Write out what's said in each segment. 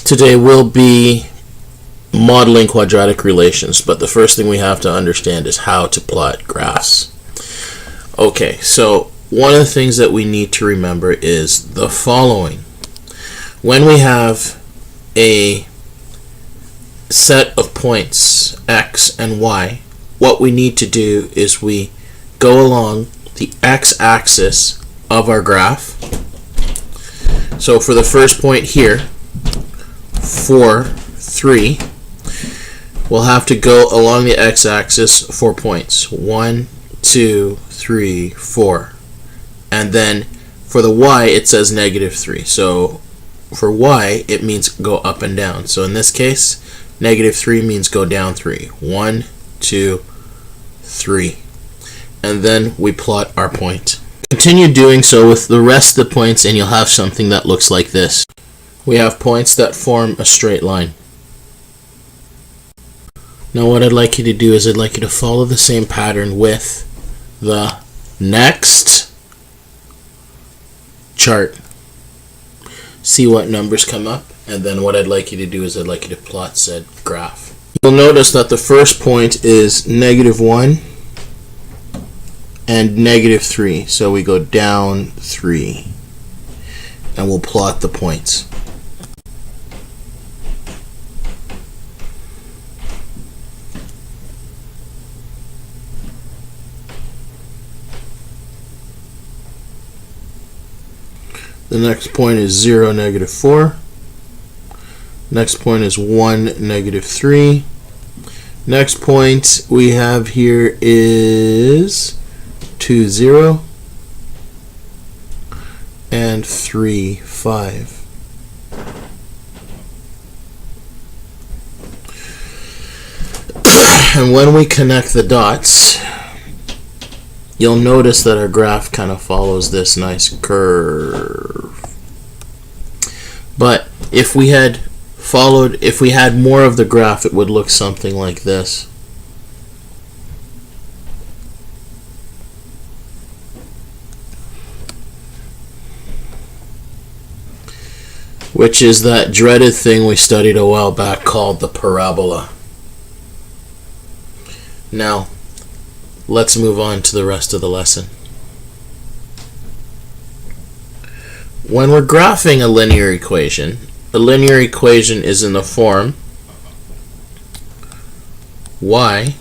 Today we'll be modeling quadratic relations, but the first thing we have to understand is how to plot graphs. Okay, so one of the things that we need to remember is the following. When we have a set of points x and y, what we need to do is we go along the x-axis of our graph. So for the first point here, 4, 3, we'll have to go along the x-axis 4 points. 1, 2, 3, 4. And then for the y, it says -3. So for y, it means go up and down. So in this case, -3 means go down 3. 1, 2, 3. And then we plot our point. Continue doing so with the rest of the points and you'll have something that looks like this. We have points that form a straight line. Now what I'd like you to do is I'd like you to follow the same pattern with the next chart. See what numbers come up, and then what I'd like you to do is I'd like you to plot said graph. You'll notice that the first point is -1 and -3, so we go down 3 and we'll plot the points. The next point is 0, -4. Next point is 1, -3. Next point we have here is 2, 0, and 3, 5. And when we connect the dots, you'll notice that our graph kind of follows this nice curve. But if we had more of the graph, it would look something like this. Which is that dreaded thing we studied a while back called the parabola. Now, let's move on to the rest of the lesson. When we're graphing a linear equation is in the form y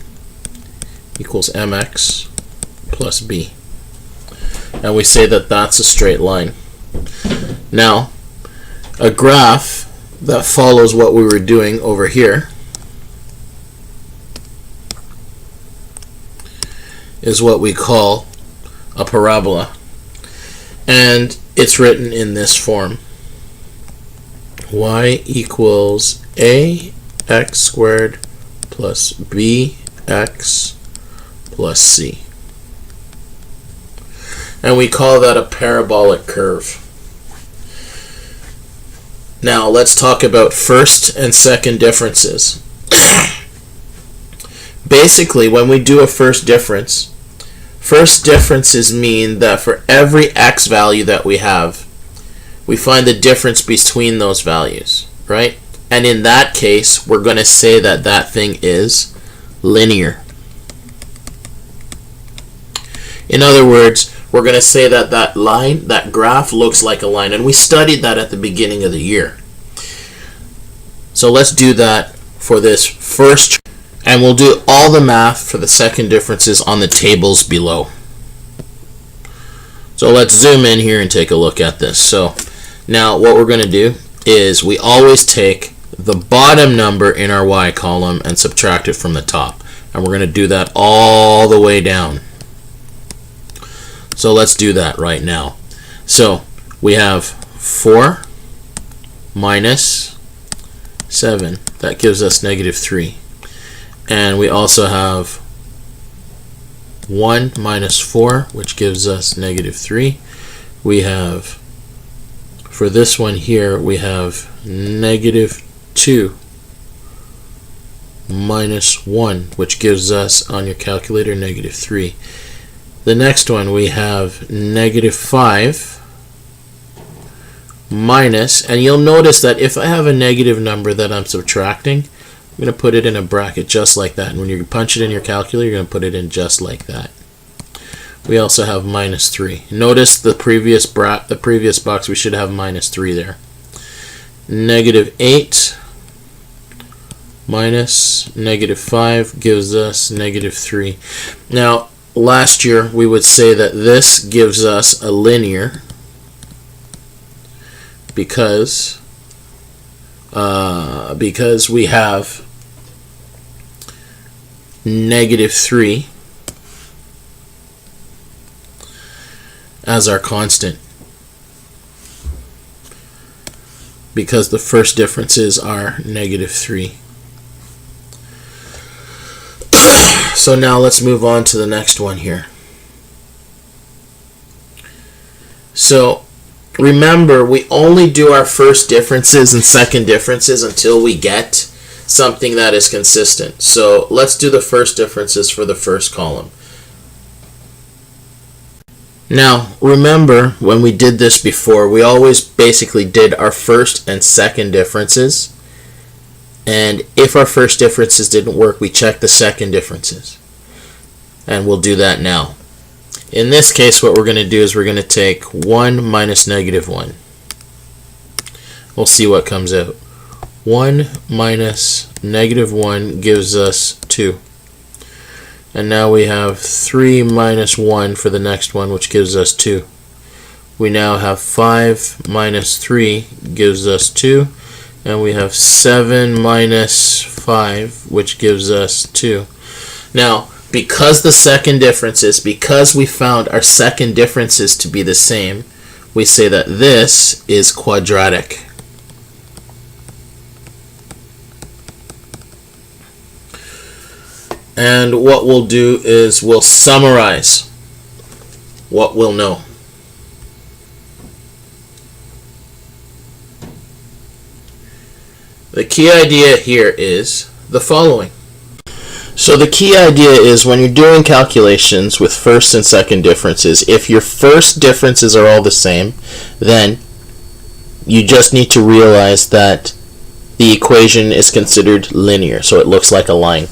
equals mx plus b. And we say that that's a straight line. Now, a graph that follows what we were doing over here is what we call a parabola. And it's written in this form. Y equals ax squared plus bx plus c. And we call that a parabolic curve. Now let's talk about first and second differences. Basically, when we do a first differences mean that for every x value that we have, we find the difference between those values, right? And in that case, we're going to say that that thing is linear. In other words, we're going to say that that line, that graph looks like a line, and we studied that at the beginning of the year. So let's do that for this first, and we'll do all the math for the second differences on the tables below. So let's zoom in here and take a look at this. So now what we're going to do is we always take the bottom number in our y column and subtract it from the top. And we're going to do that all the way down. So let's do that right now. So we have 4 minus 7. That gives us -3. And we also have 1 minus 4, which gives us -3. We have, for this one here, we have -2 minus 1, which gives us, on your calculator, -3. The next one, we have -5 minus, and you'll notice that if I have a negative number that I'm subtracting, I'm going to put it in a bracket just like that. And when you punch it in your calculator, you're going to put it in just like that. We also have minus 3. Notice the previous box, we should have minus 3 there. Negative 8 minus negative 5 gives us negative 3. Now, last year we would say that this gives us a linear because we have negative 3 as our constant, because the first differences are negative 3. So now let's move on to the next one here. So remember, we only do our first differences and second differences until we get something that is consistent. So let's do the first differences for the first column. Now, remember when we did this before, we always basically did our first and second differences. And if our first differences didn't work, we checked the second differences. And we'll do that now. In this case, what we're going to do is we're going to take 1 minus negative 1. We'll see what comes out. 1 minus negative 1 gives us 2. And now we have 3 minus 1 for the next one, which gives us 2. We now have 5 minus 3 gives us 2. And we have 7 minus 5, which gives us 2. Now, because the second differences, because we found our second differences to be the same, we say that this is quadratic. And what we'll do is we'll summarize what we'll know. The key idea here is the following. So the key idea is when you're doing calculations with first and second differences, if your first differences are all the same, then you just need to realize that the equation is considered linear, so it looks like a line.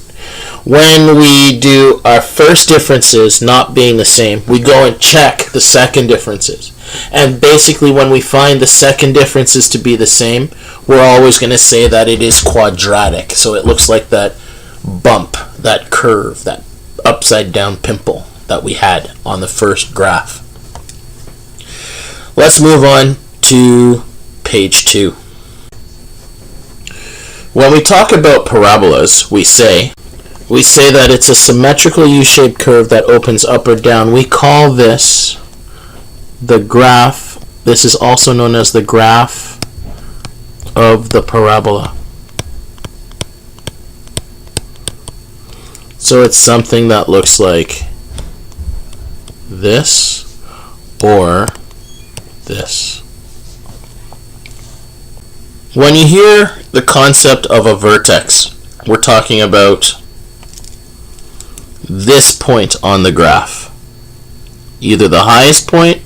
When we do our first differences not being the same, we go and check the second differences. And basically when we find the second differences to be the same, we're always going to say that it is quadratic. So it looks like that bump, that curve, that upside down pimple that we had on the first graph. Let's move on to page 2. When we talk about parabolas, we say that it's a symmetrical U-shaped curve that opens up or down. We call this the graph. This is also known as the graph of the parabola. So it's something that looks like this or this. When you hear the concept of a vertex, we're talking about this point on the graph, either the highest point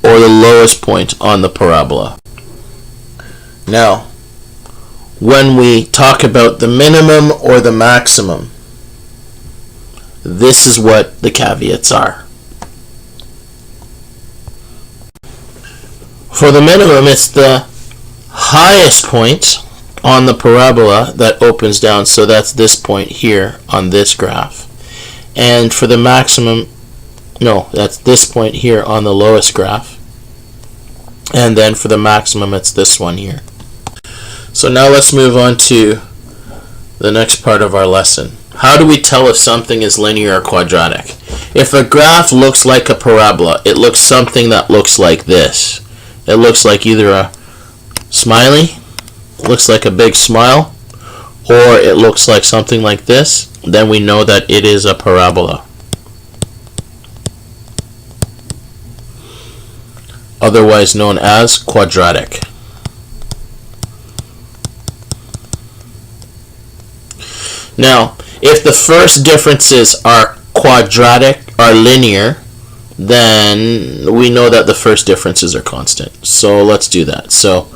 or the lowest point on the parabola. Now, when we talk about the minimum or the maximum, this is what the caveats are. For the minimum, it's the highest point on the parabola that opens down, so that's this point here on this graph. And for the maximum, no, that's this point here on the lowest graph. And then for the maximum, it's this one here. So now let's move on to the next part of our lesson. How do we tell if something is linear or quadratic? If a graph looks like a parabola, it looks something that looks like this. It looks like either a smiley, looks like a big smile, or it looks like something like this, then we know that it is a parabola. Otherwise known as quadratic. Now, if the first differences are quadratic, are linear, then we know that the first differences are constant. So let's do that. So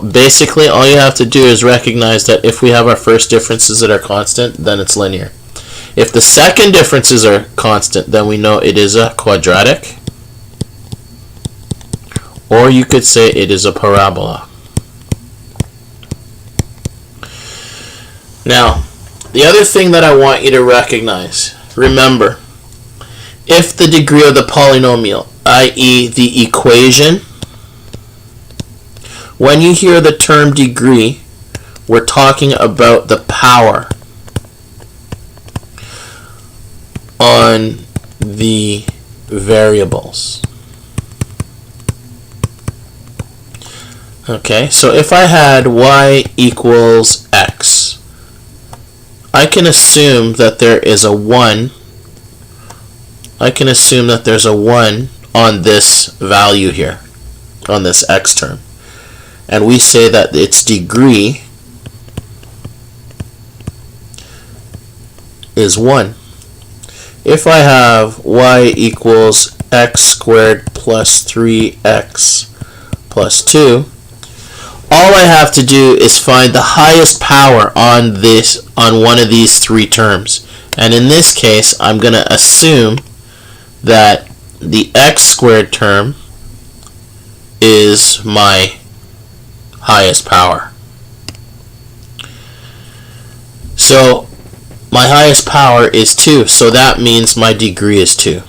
basically all you have to do is recognize that if we have our first differences that are constant, then it's linear. If the second differences are constant, then we know it is a quadratic, or you could say it is a parabola. Now, the other thing that I want you to recognize, remember, if the degree of the polynomial, i.e. the equation, when you hear the term degree, we're talking about the power on the variables. Okay, so if I had y equals x, I can assume that there is a 1. I can assume that there's a 1 on this value here, on this x term. And we say that its degree is 1. If I have y equals x squared plus 3x plus 2, all I have to do is find the highest power on one of these three terms. And in this case, I'm going to assume that the x squared term is my highest power. So my highest power is 2, so that means my degree is 2.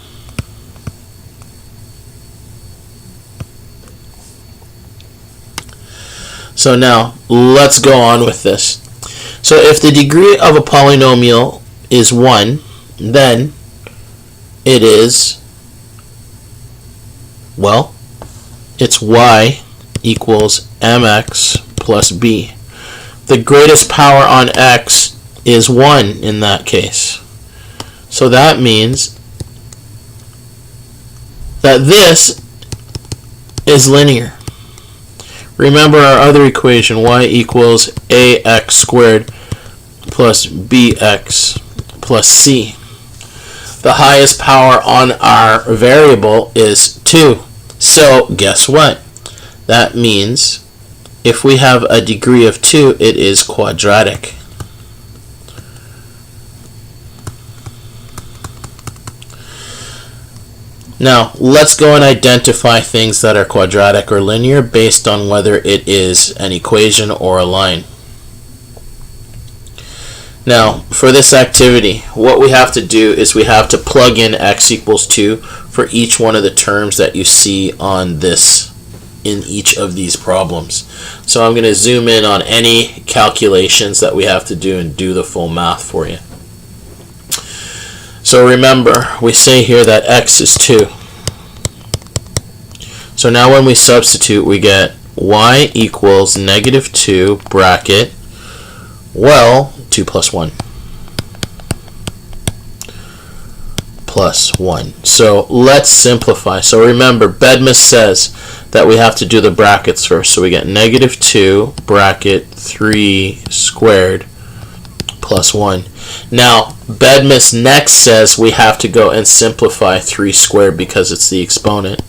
So now, let's go on with this. So if the degree of a polynomial is 1, then it is, well, it's y equals mx plus b. The greatest power on x is 1 in that case. So that means that this is linear. Remember our other equation, y equals ax squared plus bx plus c. The highest power on our variable is 2. So guess what? That means if we have a degree of 2, it is quadratic. Now, let's go and identify things that are quadratic or linear based on whether it is an equation or a line. Now, for this activity, what we have to do is we have to plug in x equals 2 for each one of the terms that you see on this in each of these problems. So I'm going to zoom in on any calculations that we have to do and do the full math for you. So remember, we say here that x is 2. So now when we substitute, we get y equals negative 2 bracket, well, 2 plus 1. Plus 1. So let's simplify. So remember, Bedmus says that we have to do the brackets first. So we get negative 2 bracket 3 squared plus 1. Now, Bedmus next says we have to go and simplify 3 squared because it's the exponent.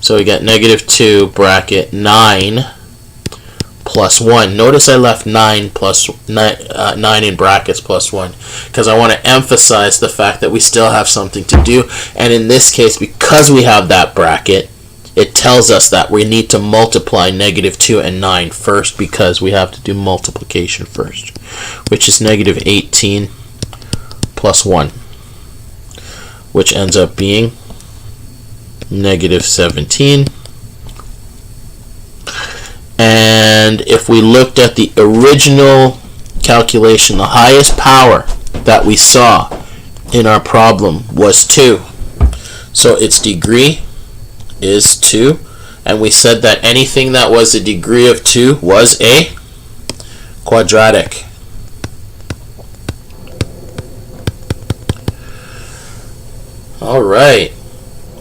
So we get negative 2 bracket 9 plus 1. Notice I left 9 in brackets plus 1 because I want to emphasize the fact that we still have something to do. And in this case, because we have that bracket, it tells us that we need to multiply negative 2 and 9 first because we have to do multiplication first, which is negative 18 plus 1, which ends up being negative 17. And if we looked at the original calculation, the highest power that we saw in our problem was 2. So its degree is 2. And we said that anything that was a degree of 2 was a quadratic. Alright.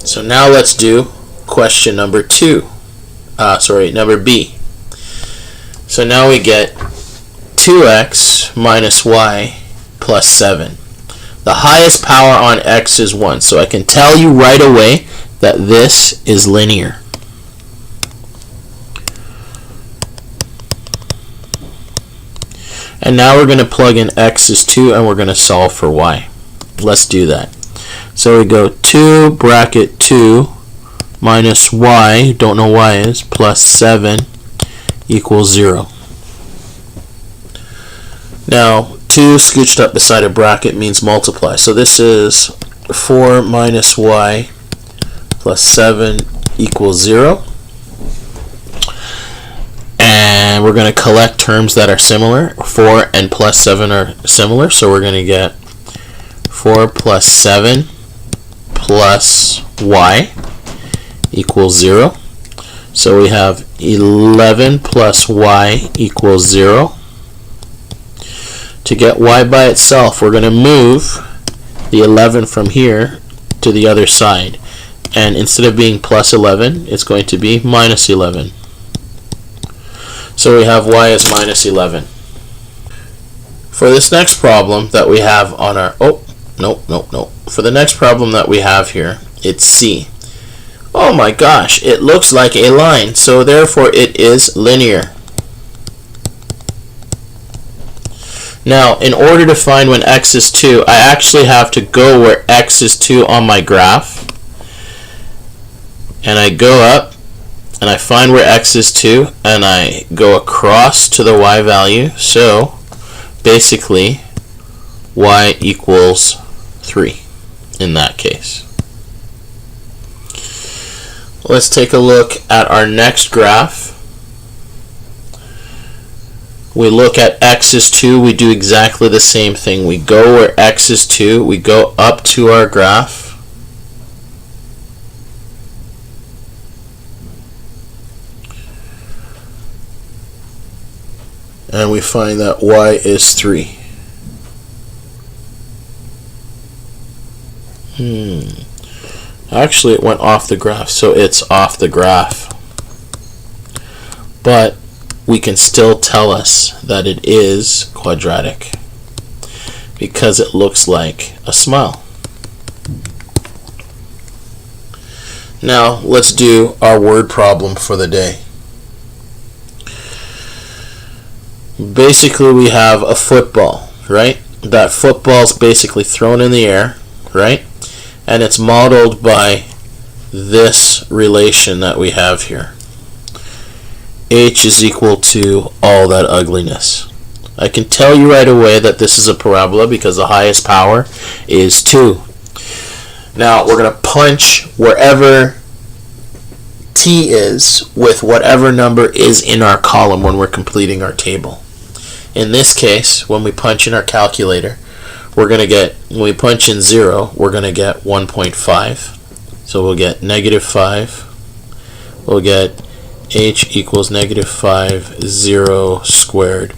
So now let's do question number number B. So now we get 2x minus y plus 7. The highest power on x is 1. So I can tell you right away that this is linear. And now we're going to plug in x is 2 and we're going to solve for y. Let's do that. So we go 2 bracket 2 minus y, don't know y is, plus 7 equals 0. Now 2 scooched up beside a bracket means multiply. So this is 4 minus y plus 7 equals 0. And we're going to collect terms that are similar. 4 and plus 7 are similar, so we're going to get 4 plus 7 plus y equals 0. So we have 11 plus y equals 0. To get y by itself, we're going to move the 11 from here to the other side. And instead of being plus 11, it's going to be minus 11. So we have y as minus 11. For this next problem that we have on our, for the next problem that we have here, it's C. Oh my gosh, it looks like a line, so therefore it is linear. Now, in order to find when x is 2, I actually have to go where x is 2 on my graph. And I go up, and I find where x is 2, and I go across to the y value. So, basically, y equals 3 in that case. Let's take a look at our next graph. We look at x is 2, we do exactly the same thing. We go where x is 2, we go up to our graph. And we find that y is 3. Actually, it went off the graph, so it's off the graph. But we can still tell us that it is quadratic because it looks like a smile. Now, let's do our word problem for the day. Basically, we have a football, right? That football's basically thrown in the air, right? And it's modeled by this relation that we have here. H is equal to all that ugliness. I can tell you right away that this is a parabola because the highest power is 2. Now we're going to punch wherever t is with whatever number is in our column when we're completing our table. In this case, when we punch in our calculator, we're going to get, when we punch in 0, we're going to get 1.5. So we'll get -5. We'll get h equals -5, 0 squared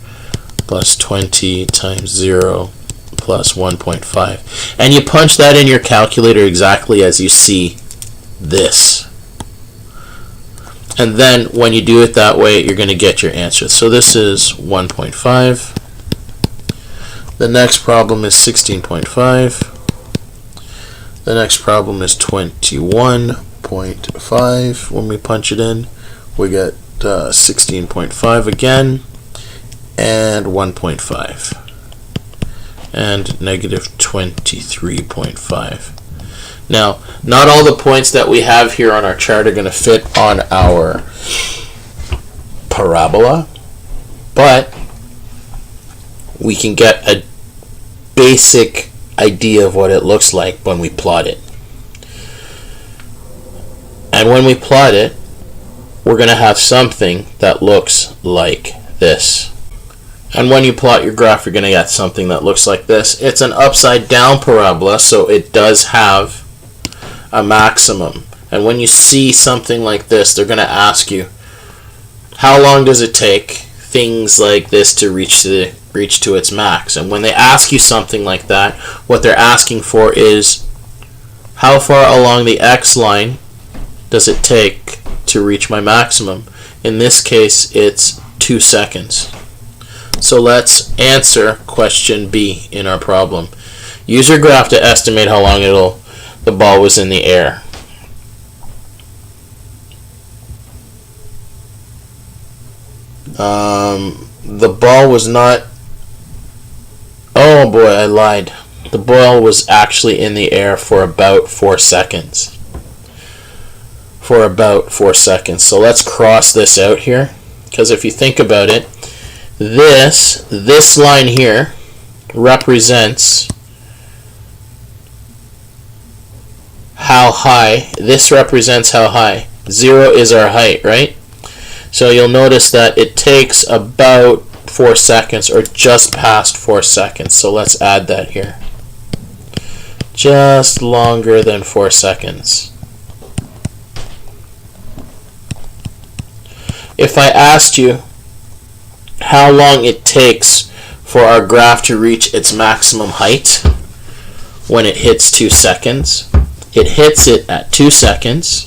plus 20 times 0 plus 1.5. And you punch that in your calculator exactly as you see this. And then when you do it that way, you're going to get your answer. So this is 1.5. The next problem is 16.5. The next problem is 21.5. When we punch it in, we get 16.5 again, and 1.5, and -23.5. Now, not all the points that we have here on our chart are going to fit on our parabola, but we can get a basic idea of what it looks like when we plot it. And when we plot it, we're going to have something that looks like this. And when you plot your graph, you're going to get something that looks like this. It's an upside down parabola, so it does have a maximum. And when you see something like this, they're going to ask you, how long does it take things like this to reach to its max? And when they ask you something like that, what they're asking for is, how far along the x line does it take to reach my maximum? In this case, it's 2 seconds. So let's answer question B in our problem. Use your graph to estimate how long the ball was in the air. The ball was not... Oh boy, I lied. The ball was actually in the air for about 4 seconds. For about 4 seconds. So let's cross this out here. Because if you think about it, this line here represents how high. This represents how high. 0 is our height, right? So you'll notice that it takes about 4 seconds, or just past 4 seconds. So let's add that here. Just longer than 4 seconds. If I asked you how long it takes for our graph to reach its maximum height when it hits 2 seconds, it hits it at 2 seconds.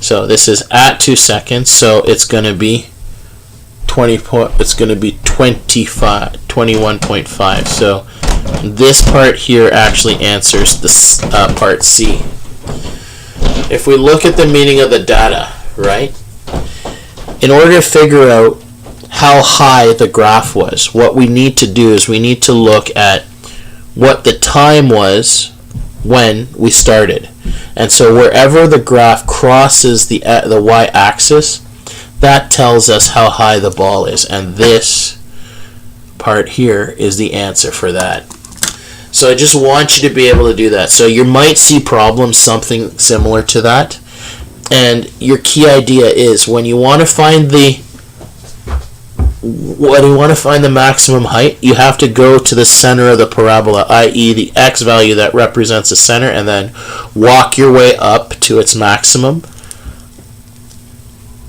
So this is at 2 seconds, so it's going to be 21.5. So this part here actually answers this part C. If we look at the meaning of the data, right? In order to figure out how high the graph was, what we need to do is we need to look at what the time was when we started. And so wherever the graph crosses the y-axis, that tells us how high the ball is. And this part here is the answer for that. So I just want you to be able to do that. So you might see problems something similar to that. And your key idea is when you want to find the maximum height, you have to go to the center of the parabola, i.e. the x value that represents the center, and then walk your way up to its maximum,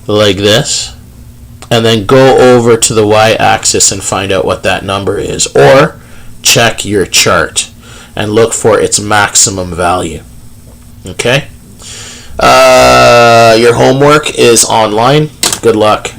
like this, and then go over to the y-axis and find out what that number is, or check your chart and look for its maximum value. Okay? Your homework is online. Good luck.